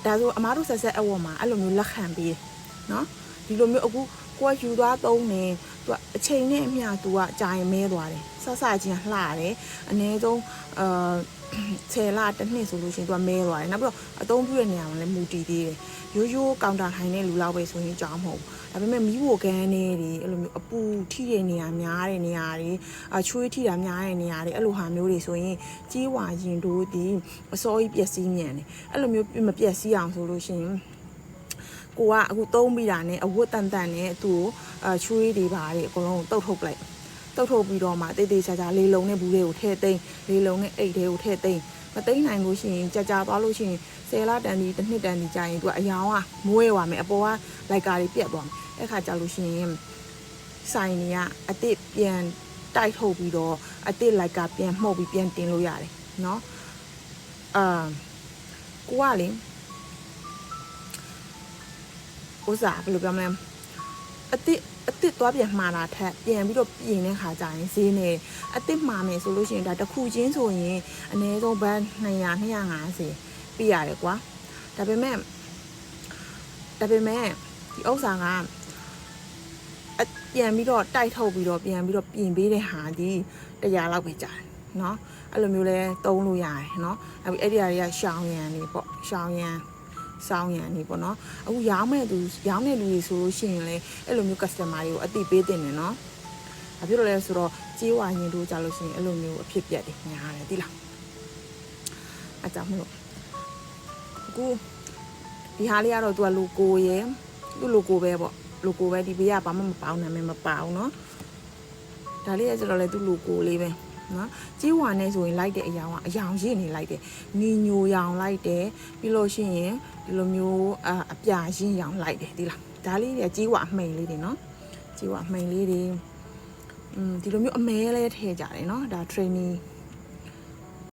ဒါဆိုအမားတို့ဆက်ဆက်အဝတ်မှာအဲ့လိုမျိုးလက်ခံပြီးနော်ဒီလိုမျိုးအခုကိုကယူသွားသုံးနေသူကအချိန်နဲ့အမျှသူကကြာရင်မဲသွားတယ်ဆဆချင်းလှတယ်အနည်းဆုံး10 လတစ်နှစ်ဆိုလို့ရှိရင်သူကမဲသွားတယ်နောက်ပြီးတော့အသုံးပြုတဲ့နေရာမှာလည်းမူတည်သေးတယ်ရိုးရိုးကောင်တာထိုင်တဲ့လူလောက်ပဲဆိုရင်ကြောင်းမဟုတ်ဘူးဒါပေမဲ့မီးဝကန်းနေတွေအဲ့လိုမျိုးအပူထိတဲ့နေရာများတဲ့နေရာတွေချွေးထိတာများတဲ့နေရာတွေအဲ့လိုဟာမျိုးတွေဆိုရင်ကြီးဝါရင်တို့ဒီအစောကြီးပျက်စီးမြန်တယ်အဲ့လိုမျိုးမပျက်စီးအောင်ဆိုလို့ရှိရင်ကိုကအခုသုံးပြီးတာနဲ့အဝတ်တန်တန်နဲ့သူ့ကိုချွေးတွေပါတွေအကုန်လုံးတုတ်ထုတ်လိုက်တုတ်ထုတ်ပြီးတော့မှတိတ်တိတ်ချာချာလေးလုံးနဲ့ဘူးလေးကိုထည့်သိမ်းလေးလုံးနဲ့အိတ်တွေကိုထည့်သိမ်းမသိမ်းနိုင်လို့ရှိရင်ကြာကြာသွားလို့ရှိရင်10 လတန်ဒီတစ်နှစ်တန်ဒီကြာရင်သူကအယောင်ကမွေးသွားမယ်အပေါ်ကလိုက်ကာတွေပြတ်သွားမယ်အဲ့ခါကြာလို့ရှိရင်ဆိုင်တွေကအစ်စ်ပြန်တိုက်ထုတ်ပြီးတော့အစ်စ်လိုက်ကာပြန်မှုတ်ပြီးပြန်တင်လို့ရတယ်နော်ကိုကလေဥစားဘယ်လိုပြောမလဲအစ်စ်သွားပြန်မှားတာထက်ပြန်ပြီးတော့ပြင်တဲ့ခါကြာရင်ဈေးနဲ့အစ်စ်မှားမယ်ဆိုလို့ရှိရင်ဒါတစ်ခုချင်းဆိုရင်အနည်းဆုံးဘတ်200 250ပြရတယ်ကွာဒါပေမဲ့ဒီဥစ္စာကပြန်ပြီးတော့တိုက်ထုတ်ပြီးတော့ပြန်ပြီးတော့ပြင်ပေးတဲ့ဟာဒီ100လောက်ပဲကြာတယ်เนาะအဲ့လိုမျိုးလဲသုံးလို့ရတယ်เนาะအဲ့ဒီအရာတွေကရှောင်းရံနေပေါ့ရှောင်းရံစောင်းရံနေပေါ့เนาะအခုရောင်းတဲ့လူတွေဆိုလို့ရှိရင်လေအဲ့လိုမျိုး customer တွေကိုအတိပေးတင်တယ်เนาะဘာဖြစ်လို့လဲဆိုတော့ကြေးဝါရင်တို့ကြလို့ရှိရင်အဲ့လိုမျိုးအဖြစ်ပြက်တွေများတယ်သိလားအကြောင်းမလို့အခုဒီဟာလေးကတော့သူက logo ရယ်သူ့ logo ပဲပေါ့ logo ပဲဒီဘေးကဘာမှမပေါင်းနာမည်မပေါင်းเนาะဒါလေးကကျတော့လေသူ့ logo လေးပဲနော်ကြေးဝါနဲ့ဆိုရင်လိုက်တဲ့အယောင်ကအယောင်ရင့်နေလိုက်တယ်နီညိုရောင်လိုက်တယ်ပြီးလို့ရှိရင်ဒီလိုမျိုးအပြာရင့်ရောင်လိုက်တယ်ဒီလားဒါလေးတွေကကြေးဝါအမှိန်လေးတွေနော်ကြေးဝါအမှိန်လေးတွေဒီလိုမျိုးအမဲလေးထည့်ကြတယ်နော်ဒါ training